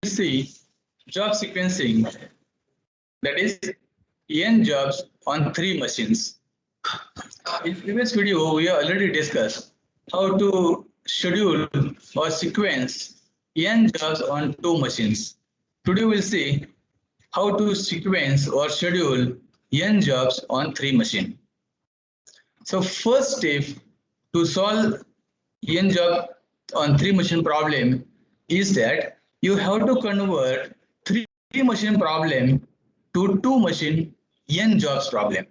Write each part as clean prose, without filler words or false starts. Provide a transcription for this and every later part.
see job sequencing, that is n jobs on 3 machines. In previous video, we have already discussed how to schedule or sequence n jobs on 2 machines. Today we'll see how to sequence or schedule n jobs on 3 machines. So first step to solve n job on 3 machine problem is that you have to convert 3 machine problem to 2 machine n jobs problem.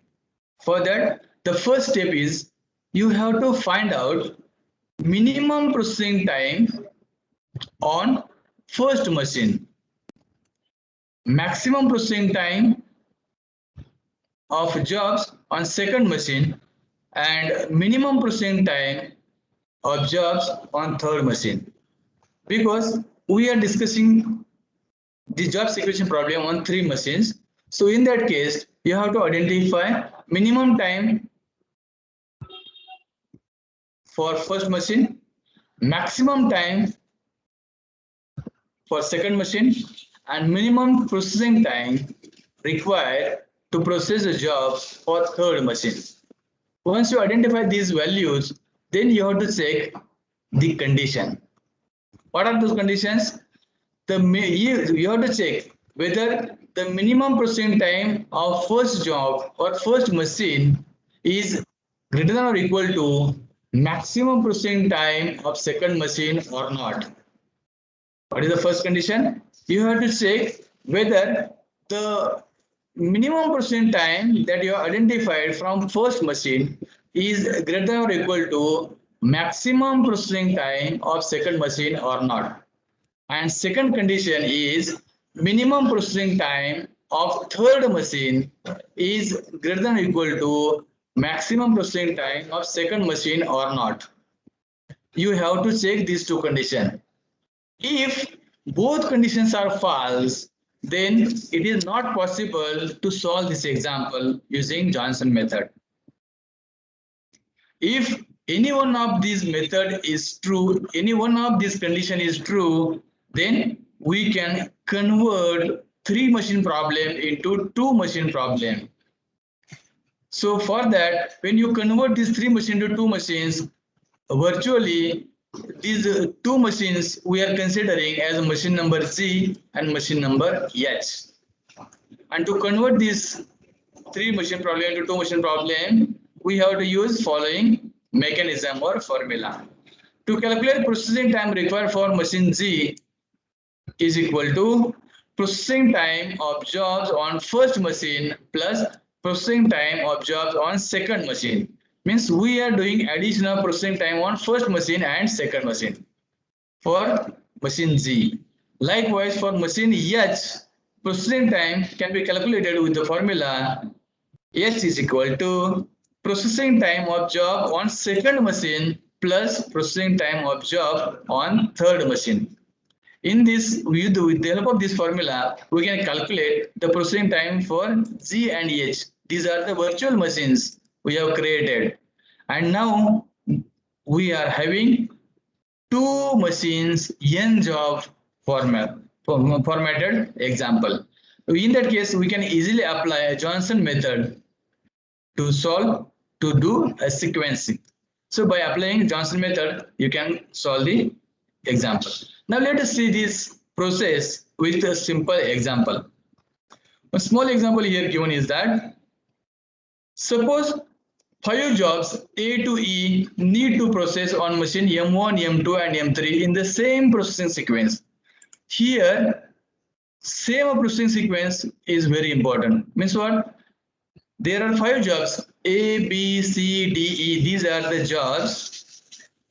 For that, the first step is you have to find out minimum processing time on first machine, maximum processing time of jobs on second machine, and minimum processing time of jobs on third machine. Because we are discussing the job sequencing problem on 3 machines. So in that case, you have to identify minimum time for first machine, maximum time for second machine, and minimum processing time required to process a job for third machine. Once you identify these values, then you have to check the condition. What are those conditions? You have to check whether the minimum processing time of first job or first machine is greater than or equal to maximum processing time of second machine or not. What is the first condition? You have to check whether the minimum processing time that you have identified from first machine is greater than or equal to maximum processing time of second machine or not. And second condition is minimum processing time of third machine is greater than or equal to maximum processing time of second machine or not. You have to check these two conditions. If both conditions are false, then it is not possible to solve this example using Johnson method. If any one of these method is true, any one of these condition is true, then we can convert 3 machine problem into 2 machine problem. So for that, when you convert these 3 machines to 2 machines, virtually these 2 machines we are considering as machine number Z and machine number H. And to convert this 3 machine problem into 2 machine problem, we have to use following mechanism or formula. To calculate processing time required for machine Z is equal to processing time of jobs on first machine plus processing time of jobs on second machine. Means we are doing additional processing time on first machine and second machine for machine Z. Likewise, for machine H, processing time can be calculated with the formula H is equal to processing time of job on second machine plus processing time of job on third machine. In this, with the help of this formula, we can calculate the processing time for Z and H. These are the virtual machines we have created. And now we are having 2 machines n job formatted example. In that case, we can easily apply a Johnson method to do a sequencing. So by applying Johnson method, you can solve the example. Now let us see this process with a simple example. A small example here given is that suppose 5 jobs A to E need to process on machine M1, M2 and M3 in the same processing sequence. Here, same processing sequence is very important. Means what? There are 5 jobs A, B, C, D, E. These are the jobs.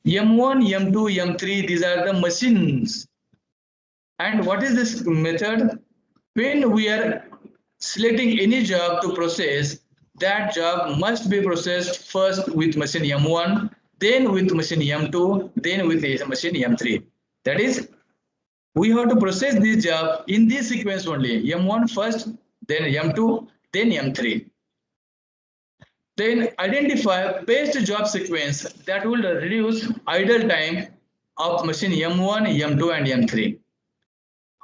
M1, M2, M3, these are the machines. And what is this method? When we are selecting any job to process, that job must be processed first with machine M1, then with machine M2, then with machine M3. That is, we have to process this job in this sequence only. M1 first, then M2, then M3. Then identify best job sequence that will reduce idle time of machine M1, M2 and M3.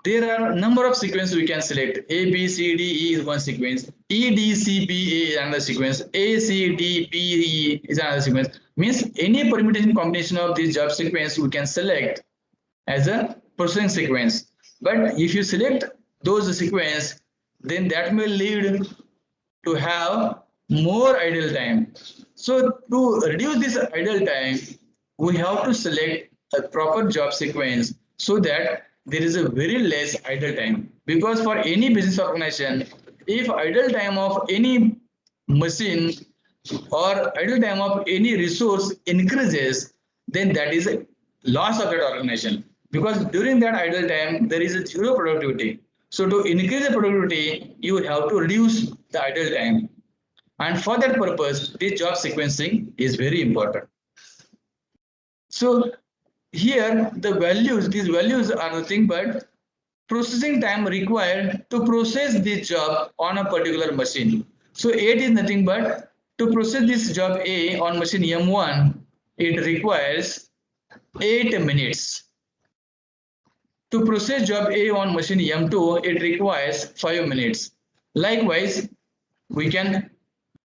there are number of sequences we can select. A, B, C, D, E is one sequence. E, D, C, B, A is another sequence. A, C, D, B, E is another sequence. Means any permutation combination of these job sequence we can select as a processing sequence. But if you select those sequence, then that may lead to have more idle time. So to reduce this idle time, we have to select a proper job sequence so that there is a very less idle time. Because for any business organization, if idle time of any machine or idle time of any resource increases, then that is a loss of that organization. Because during that idle time, there is a zero productivity. So to increase the productivity, you have to reduce the idle time. And for that purpose, this job sequencing is very important. So here the values, these values are nothing but processing time required to process this job on a particular machine. So 8 is nothing but to process this job A on machine M1, it requires 8 minutes. To process job A on machine M2, it requires 5 minutes. Likewise, we can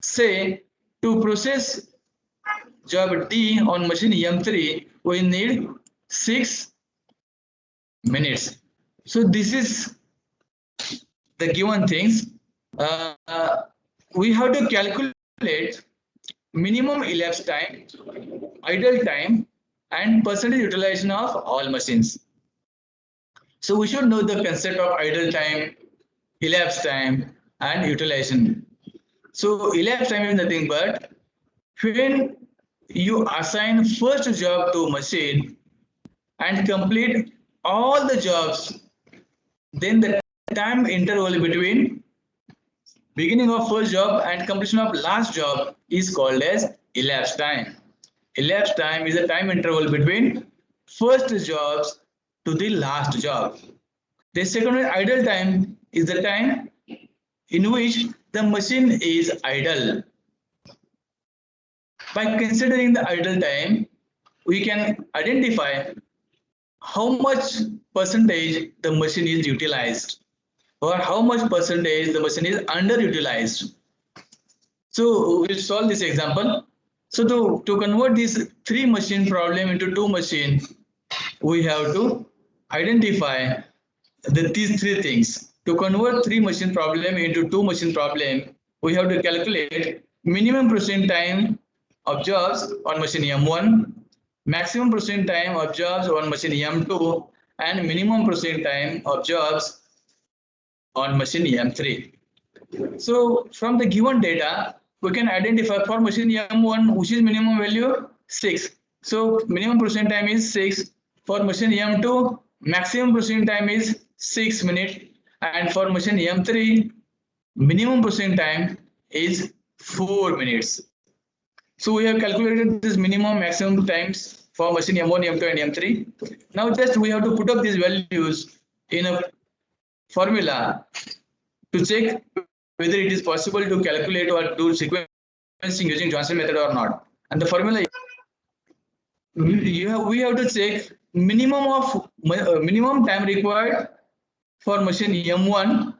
say to process job D on machine M3, we need 6 minutes. So this is the given things. We have to calculate minimum elapsed time, idle time, and percentage utilization of all machines. So we should know the concept of idle time, elapsed time, and utilization. So elapsed time is nothing but when you assign first job to machine and complete all the jobs, then the time interval between beginning of first job and completion of last job is called as elapsed time. Elapsed time is the time interval between first jobs to the last job. The second one, idle time, is the time in which the machine is idle. By considering the idle time, we can identify how much percentage the machine is utilized or how much percentage the machine is underutilized. So we'll solve this example. So to convert this 3 machine problem into 2 machine, we have to identify these 3 things. To convert 3 machine problem into 2 machine problem, we have to calculate minimum processing time of jobs on machine M1, maximum processing time of jobs on machine M2, and minimum processing time of jobs on machine M3. So from the given data, we can identify for machine M1, which is minimum value 6. So minimum processing time is 6. For machine M2, maximum processing time is 6 minutes. And for machine M3, minimum processing time is 4 minutes. So we have calculated this minimum maximum times for machine M1, M2 and M3. Now just we have to put up these values in a formula to check whether it is possible to calculate or do sequencing using Johnson method or not. And the formula, we have to check minimum time required for machine M1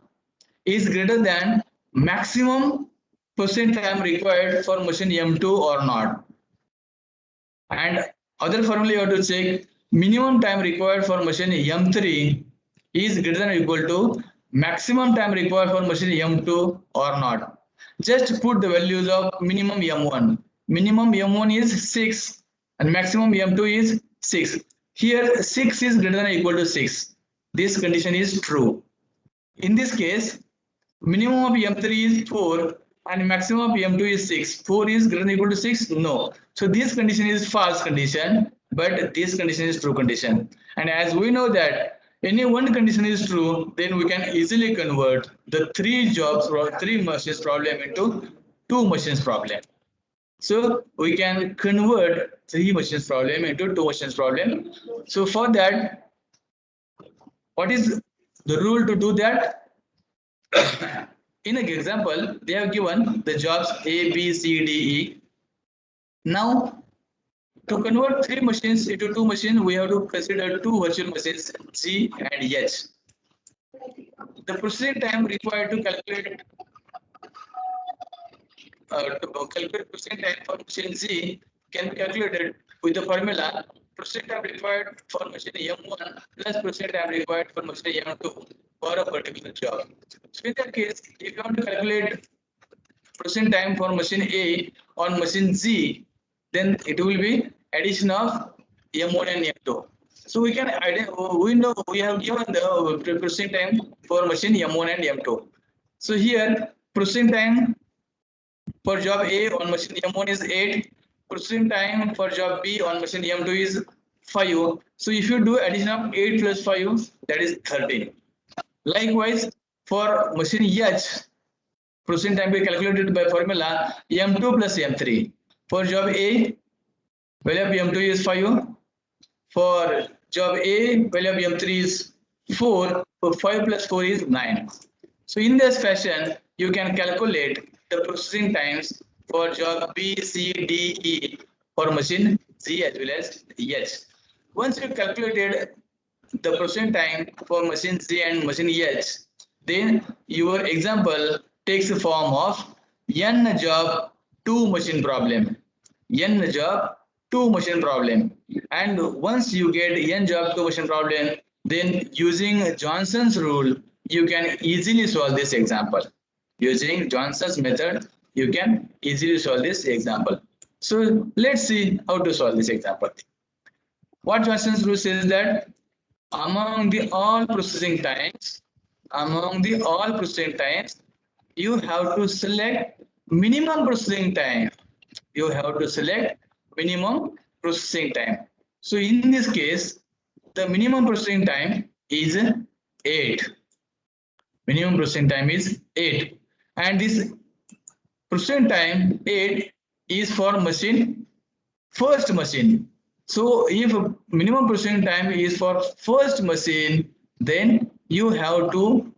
is greater than maximum percent time required for machine M2 or not. And other formula you have to check minimum time required for machine M3 is greater than or equal to maximum time required for machine M2 or not. Just put the values of minimum M1. Minimum M1 is 6 and maximum M2 is 6. Here 6 is greater than or equal to 6. This condition is true. In this case, minimum of M3 is 4 and maximum of M2 is 6. 4 is greater than or equal to 6? No. So this condition is false condition, but this condition is true condition. And as we know that any one condition is true, then we can easily convert the 3 jobs or 3 machines problem into 2 machines problem. So we can convert 3 machines problem into 2 machines problem. So for that, what is the rule to do that? In an example, they have given the jobs A, B, C, D, E. Now, to convert 3 machines into 2 machines, we have to consider 2 virtual machines G and H. the processing time required to calculate processing time for machine Z can be calculated with the formula processing time required for machine M1 plus processing time required for machine M2 for a particular job. So in that case, if you want to calculate processing time for machine A on machine Z, then it will be addition of M1 and M2. So we can we know we have given the processing time for machine M1 and M2. So here processing time for job A on machine M1 is 8. Processing time for job B on machine M2 is 5. So if you do addition of 8 plus 5, that is 13. Likewise, for machine H, processing time be calculated by formula M2 plus M3. For job A, value of M2 is 5. For job A, value of M3 is 4. So 5 plus 4 is 9. So in this fashion, you can calculate the processing times for job B, C, D, E for machine Z as well as H. Once you calculated the processing time for machine Z and machine H, then your example takes the form of N job 2 machine problem. N job 2 machine problem. And once you get N job 2 machine problem, then using Johnson's rule, you can easily solve this example. Using Johnson's method, you can easily solve this example. So let's see how to solve this example. What Johnson's rule says that among the all processing times, you have to select minimum processing time. You have to select minimum processing time. So in this case, the minimum processing time is 8. Minimum processing time is 8. And this processing time 8 is for machine, first machine. So if minimum processing time is for first machine, then you have to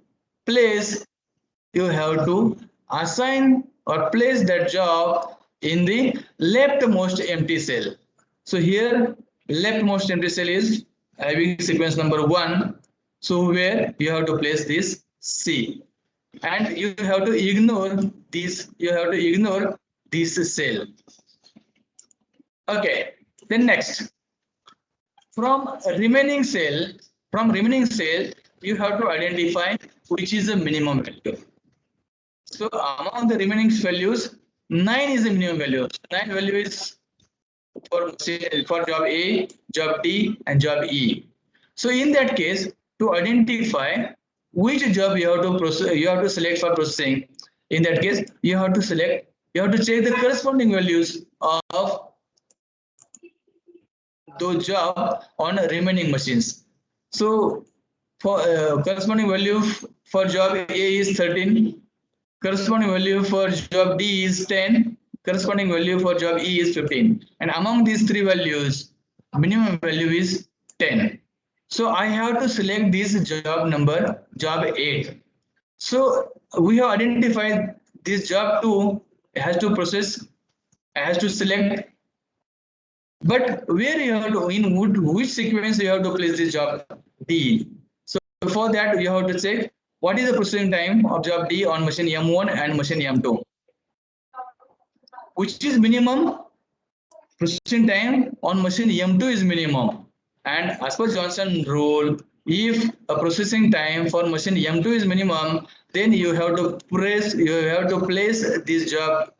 assign or place that job in the leftmost empty cell. So here leftmost empty cell is having sequence number 1. So where you have to place this C, and you have to ignore this. You have to ignore this cell. Okay. Then next, from remaining cell, you have to identify which is the minimum value. So among the remaining values, 9 is the minimum value. 9 value is for job A, job D, and job E. So in that case, to identify which job you have to select for processing, in that case, you have to check the corresponding values of those job on remaining machines. So for corresponding value for job A is 13, corresponding value for job D is 10, corresponding value for job E is 15, and among these three values, minimum value is 10. So I have to select this job number, job 8. So we have identified this job 2 has to select. But where you have to, in which sequence you have to place this job D. So for that you have to check what is the processing time of job D on machine M1 and machine M2. Which is minimum? Processing time on machine M2 is minimum. And as per Johnson rule, if a processing time for machine M2 is minimum, then you have to place this job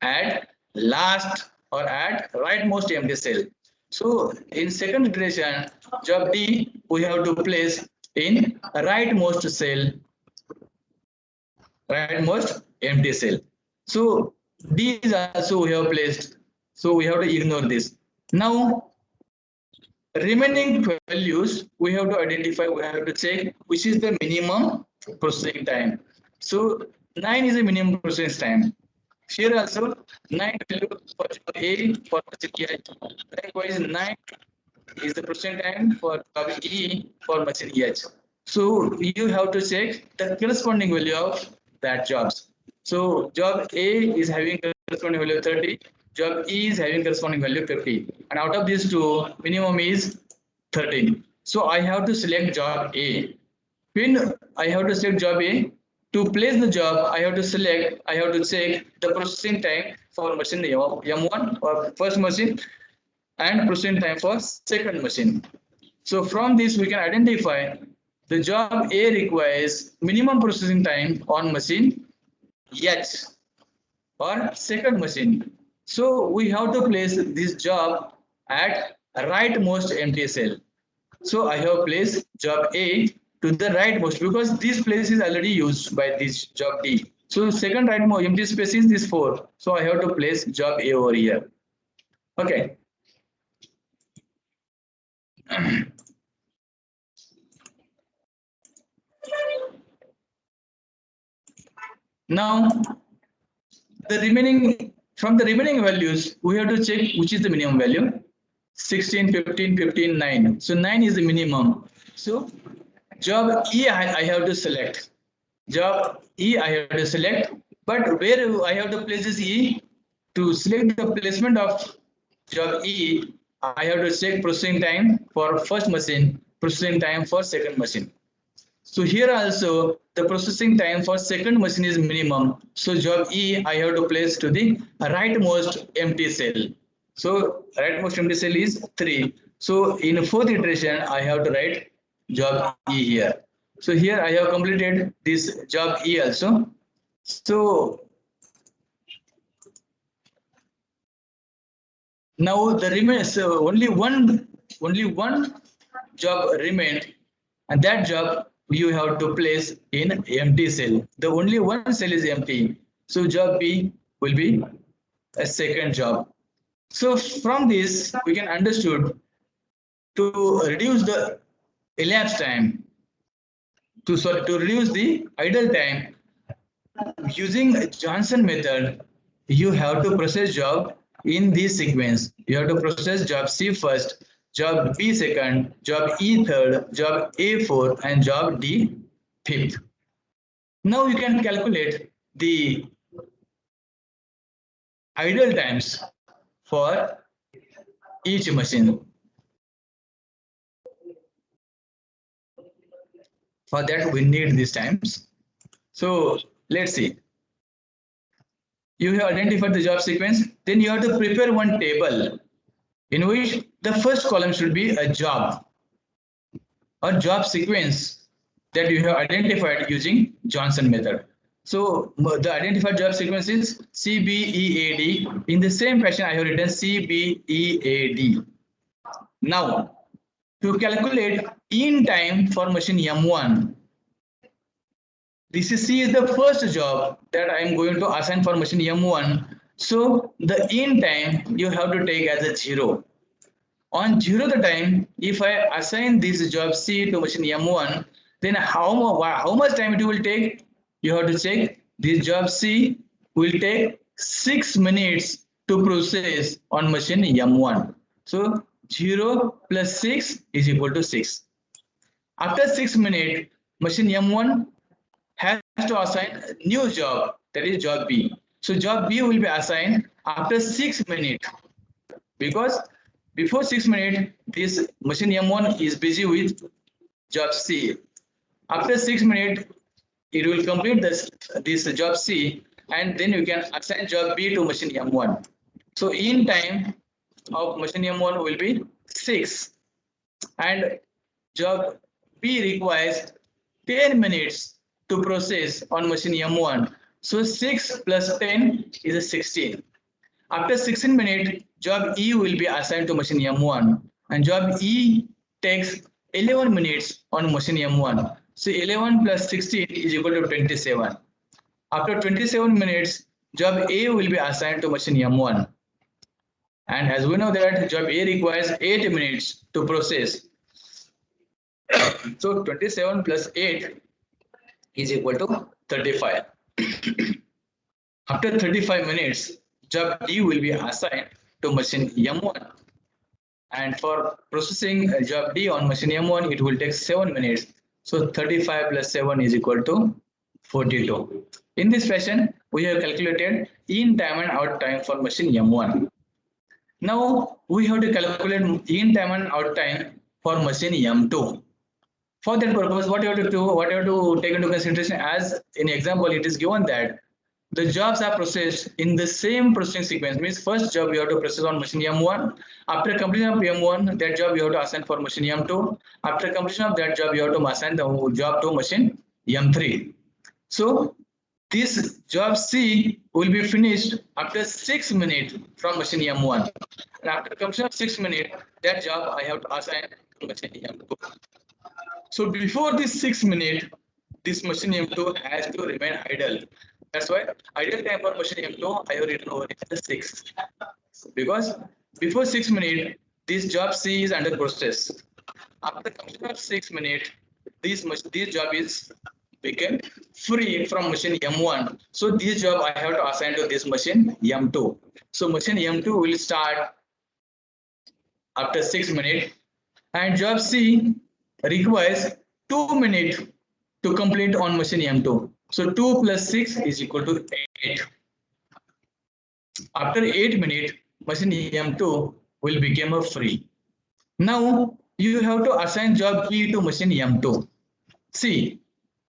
at last or at rightmost empty cell. So in second iteration, job D we have to place in rightmost cell, rightmost empty cell. So D is also we have placed. So we have to ignore this. Now remaining values we have to identify. We have to check which is the minimum processing time. So 9 is the minimum processing time. Here also 9 value for A for machine H. Likewise 9 is the processing time for E for machine H. So you have to check the corresponding value of that jobs. So job A is having corresponding value 30, job E is having corresponding value 50, and out of these two minimum is 13. So I have to select job A. When I have to select job A, to place the job, I have to check the processing time for machine M1 or first machine and processing time for second machine. So from this we can identify the job A requires minimum processing time on machine H or second machine. So we have to place this job at rightmost empty cell. So I have placed job A to the rightmost because this place is already used by this job D. So second rightmost empty space is this 4. So I have to place job A over here. Okay. Now the remaining from the remaining values we have to check which is the minimum value. 16, 15, 15, 9. So 9 is the minimum. So job E I have to select. Job E I have to select. But where I have to place this E? To select the placement of job E, I have to check processing time for first machine, processing time for second machine. So here also the processing time for second machine is minimum. So job E I have to place to the rightmost empty cell. So rightmost empty cell is 3. So in fourth iteration I have to write job E here. So here I have completed this job E also. So now the remains only one job remained, and that job you have to place in empty cell. The only one cell is empty, so job B will be a second job. So from this we can understood to reduce the elapsed time, to reduce the idle time using Johnson method. You have to process job in this sequence. You have to process job C first, job B second, job E third, job A fourth, and job D fifth. Now you can calculate the idle times for each machine. For that we need these times. So let's see. You have identified the job sequence, then you have to prepare one table in which the first column should be a job or job sequence that you have identified using Johnson method. So the identified job sequence is CBEAD. In the same fashion, I have written CBEAD. Now, to calculate in time for machine M1, this is C is the first job that I am going to assign for machine M1. So the in time you have to take as a 0. On 0 the time, if I assign this job C to machine M1, then how much time it will take? You have to check. This job C will take 6 minutes to process on machine M1. So 0 plus 6 is equal to 6. After 6 minutes, machine M1 has to assign a new job, that is job B. So job B will be assigned after 6 minutes, because before 6 minutes this machine M1 is busy with job C. After 6 minutes it will complete this job C, and then you can assign job B to machine M1. So in time of machine M1 will be 6, and job B requires 10 minutes to process on machine M1. So 6 plus 10 is 16. After 16 minutes, job E will be assigned to machine M1, and job E takes 11 minutes on machine M1. So 11 plus 16 is equal to 27. After 27 minutes, job A will be assigned to machine M1. And as we know that job A requires 8 minutes to process. So 27 plus 8 is equal to 35. After 35 minutes, job D will be assigned to machine M1. And for processing job D on machine M1, it will take 7 minutes. So 35 plus 7 is equal to 42. In this fashion, we have calculated in time and out time for machine M1. Now we have to calculate in time and out time for machine M2. For that purpose, what you have to do, what you have to take into consideration, as in example, it is given that the jobs are processed in the same processing sequence. Means first job you have to process on machine M1. After completion of M1, that job you have to assign for machine M2. After completion of that job, you have to assign the job to machine M3. So this job C will be finished after 6 minutes from machine M1. And after completion of 6 minutes, that job I have to assign to machine M2. So before this 6 minutes, this machine M2 has to remain idle. That's why idle time for machine M2 I have written over here 6. Because before 6 minutes, this job C is under process. After completion of 6 minutes, this job is become free from machine M1. So this job I have to assign to this machine M2. So machine M2 will start after 6 minutes, and job C requires 2 minutes to complete on machine M2. So 2 plus 6 is equal to 8. After 8 minutes, machine M2 will become a free. Now you have to assign job B to machine M2. See,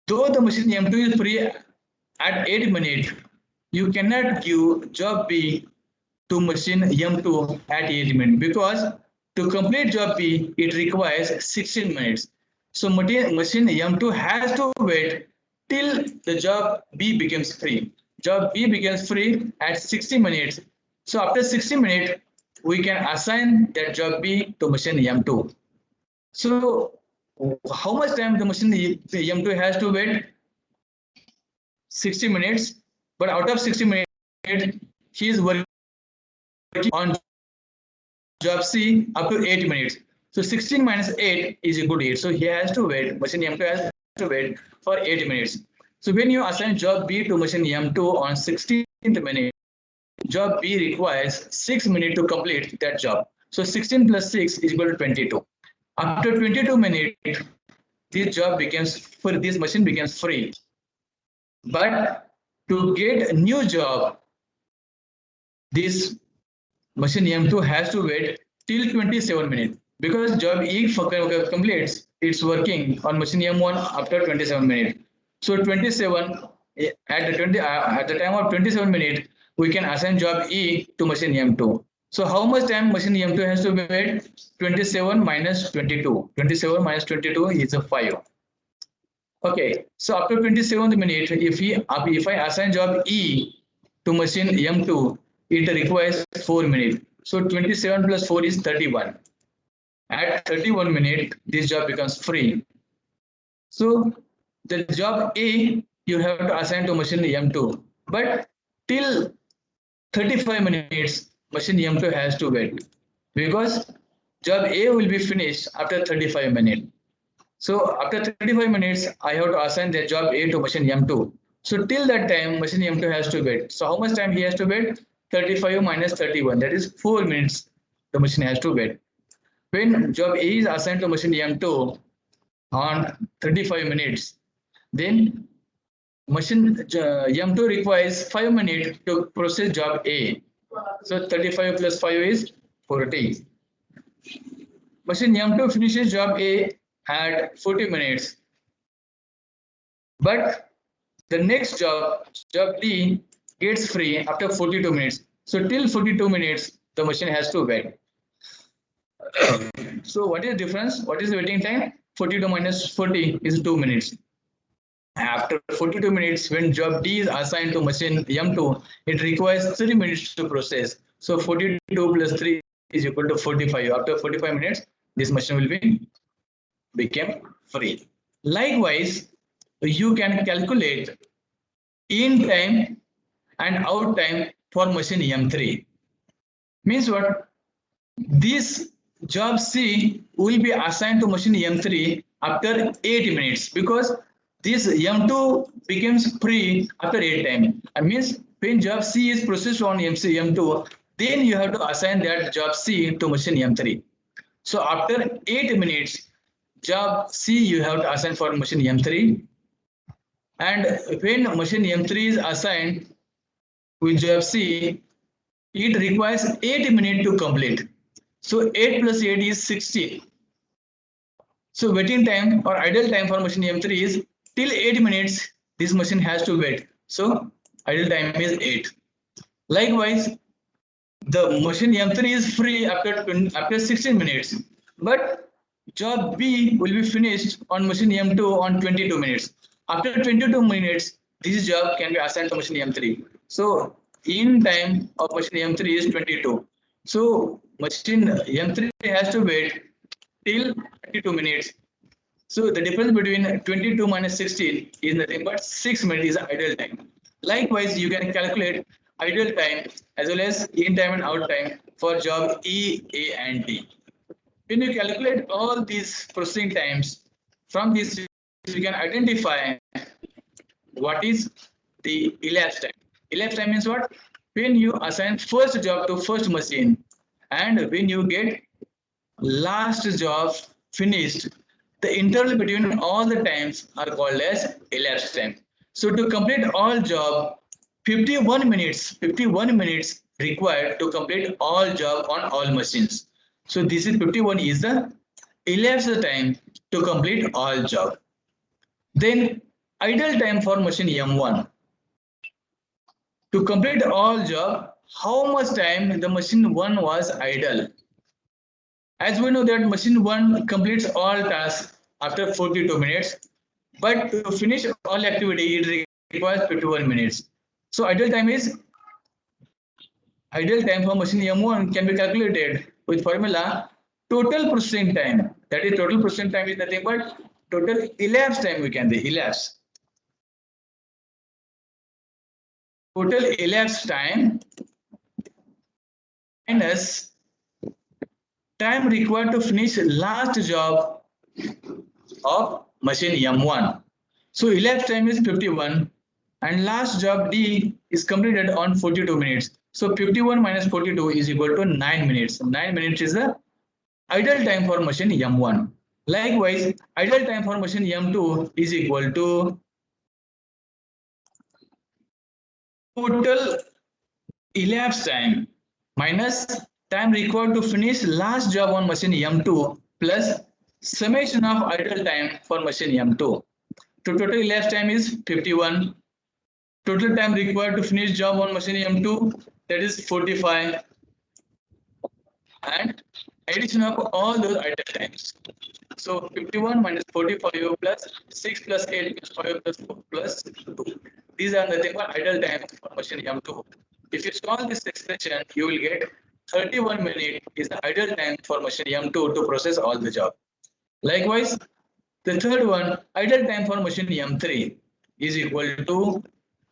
though the machine M2 is free at 8 minutes, you cannot give job B to machine M2 at 8 minutes, because to complete job B, it requires 16 minutes. So machine M2 has to wait till the job B becomes free. Job B becomes free at 60 minutes. So after 60 minutes, we can assign that job B to machine M2. So how much time the machine M2 has to wait? 60 minutes. But out of 60 minutes, he is working on job C up to 8 minutes. So 16 minus 8 is equal to 8. So he has to wait, machine M2 has to wait for 8 minutes. So when you assign job B to machine M2 on 16th minute, job B requires 6 minutes to complete that job. So 16 plus 6 is equal to 22. After 22 minutes, this job becomes free, this machine becomes free. But to get a new job, this machine M2 has to wait till 27 minutes, because job E completes its working on machine M1 after 27 minutes. So 27 at the time of 27 minutes, we can assign job E to machine M2. So how much time machine M2 has to wait? 27 minus 22. 27 minus 22 is a 5. Okay, so after 27th minute, if I assign job E to machine M2, it requires 4 minutes. So 27 plus 4 is 31. At 31 minutes, this job becomes free. So the job A you have to assign to machine M2, but till 35 minutes, machine M2 has to wait, because job A will be finished after 35 minutes. So after 35 minutes, I have to assign the job A to machine M2. So till that time, machine M2 has to wait. So how much time he has to wait? 35 minus 31, that is 4 minutes the machine has to wait. When job A is assigned to machine M2 on 35 minutes, then machine M2 requires 5 minutes to process job A. So 35 plus 5 is 40. Machine M2 finishes job A at 40 minutes. But the next job D, gets free after 42 minutes. So till 42 minutes, the machine has to wait. So what is the difference? What is the waiting time? 42 minus 40 is 2 minutes. After 42 minutes, when job D is assigned to machine M2, it requires 3 minutes to process. So 42 plus 3 is equal to 45. After 45 minutes, this machine will become free. Likewise, you can calculate in time and out time for machine M3. Means what? This job C will be assigned to machine M3 after 8 minutes, because this M2 becomes free after 8 time. And means when job C is processed on M2, then you have to assign that job C to machine M3. So after 8 minutes, job C you have to assign for machine M3. And when machine M3 is assigned with job C, it requires 8 minutes to complete. So 8 plus 8 is 16. So waiting time or idle time for machine M3 is till 8 minutes. This machine has to wait. So idle time is 8. Likewise, the machine M3 is free after 16 minutes, but job B will be finished on machine M2 on 22 minutes. After 22 minutes, this job can be assigned to machine M3. So in time of machine M3 is 22. So machine M3 has to wait till 22 minutes. So the difference between 22 minus 16 is nothing but 6 minutes is idle time. Likewise, you can calculate idle time as well as in time and out time for job E, A, and D. When you calculate all these processing times, from this you can identify what is the elapsed time. Elapsed time means what? When you assign first job to first machine and when you get last job finished, the interval between all the times are called as elapsed time. So to complete all job, 51 minutes required to complete all job on all machines. So this is 51 is the elapsed time to complete all job. Then idle time for machine M1. To complete all job, how much time the machine 1 was idle? As we know that machine 1 completes all tasks after 42 minutes, but to finish all activity, it requires 51 minutes. So idle time for machine M1 can be calculated with formula total processing time. That is total processing time is nothing but total elapsed time we can say elapsed. Total elapsed time minus time required to finish last job of machine M1. So elapsed time is 51 and last job D is completed on 42 minutes. So 51 minus 42 is equal to 9 minutes. 9 minutes is the idle time for machine M1. Likewise, idle time for machine M2 is equal to total elapsed time minus time required to finish last job on machine M2 plus summation of idle time for machine M2. So total elapsed time is 51. Total time required to finish job on machine M2, that is 45, and addition of all those idle times. So 51 minus 45 plus 6 plus 8 plus 5 plus 4 plus 2. These are nothing but idle time for machine M2. If you solve this expression, you will get 31 minutes is the idle time for machine M2 to process all the job. Likewise, the third one, idle time for machine M3 is equal to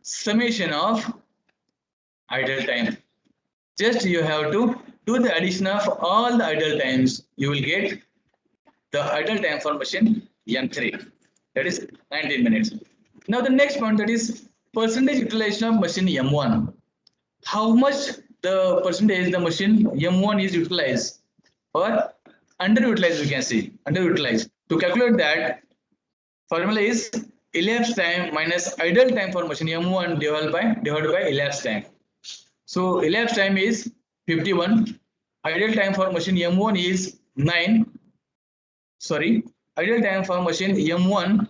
summation of idle time. Just you have to do the addition of all the idle times. You will get the idle time for machine M3. That is 19 minutes. Now the next point, that is percentage utilization of machine M1. How much the percentage the machine M1 is utilized or underutilized, we can see underutilized. To calculate that, formula is elapsed time minus idle time for machine M1 divided by elapsed time. So elapsed time is 51. Idle time for machine M1 is 9. Sorry, idle time for machine M1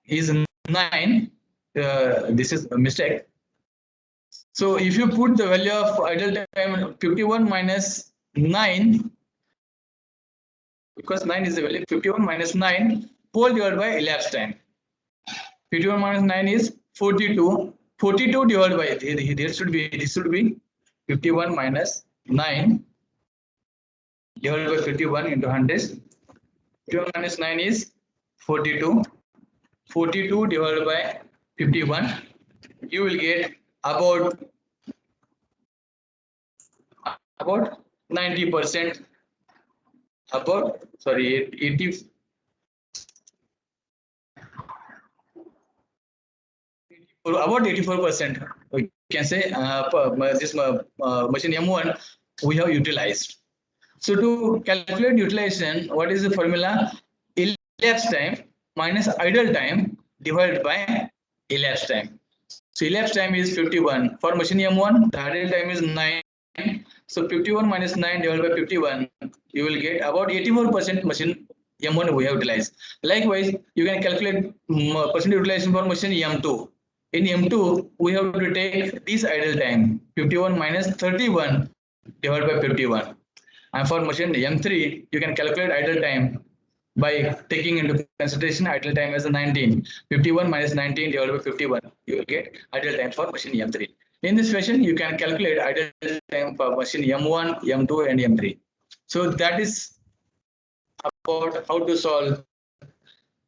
is 9. This is a mistake. So if you put the value of idle time 51 minus 9, because 9 is the value, 51 minus 9 whole divided by elapsed time. 51 minus 9 is 42. 42 divided by this should be 51 minus 9 divided by 51 into 100. 51 minus 9 is 42. 42 divided by 51. You will get about 90%. About 80. About 84%, we can say this machine M1 we have utilized. So to calculate utilization, what is the formula? Elapsed time minus idle time divided by elapsed time. So elapsed time is 51. For machine M1, the idle time is 9. So 51 minus 9 divided by 51, you will get about 84% machine M1 we have utilized. Likewise, you can calculate percent utilization for machine M2. In M2, we have to take this idle time, 51 minus 31 divided by 51. And for machine M3, you can calculate idle time by taking into consideration idle time as a 19. 51 minus 19 divided by 51, you will get idle time for machine M3. In this fashion, you can calculate idle time for machine M1, M2, and M3. So that is about how to solve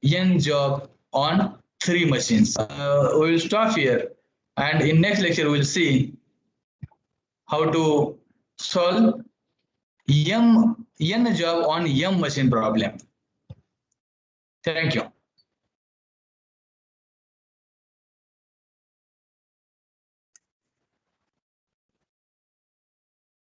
n job on 3 machines. We will stop here, and in next lecture we will see how to solve n job on m machine problem. Thank you.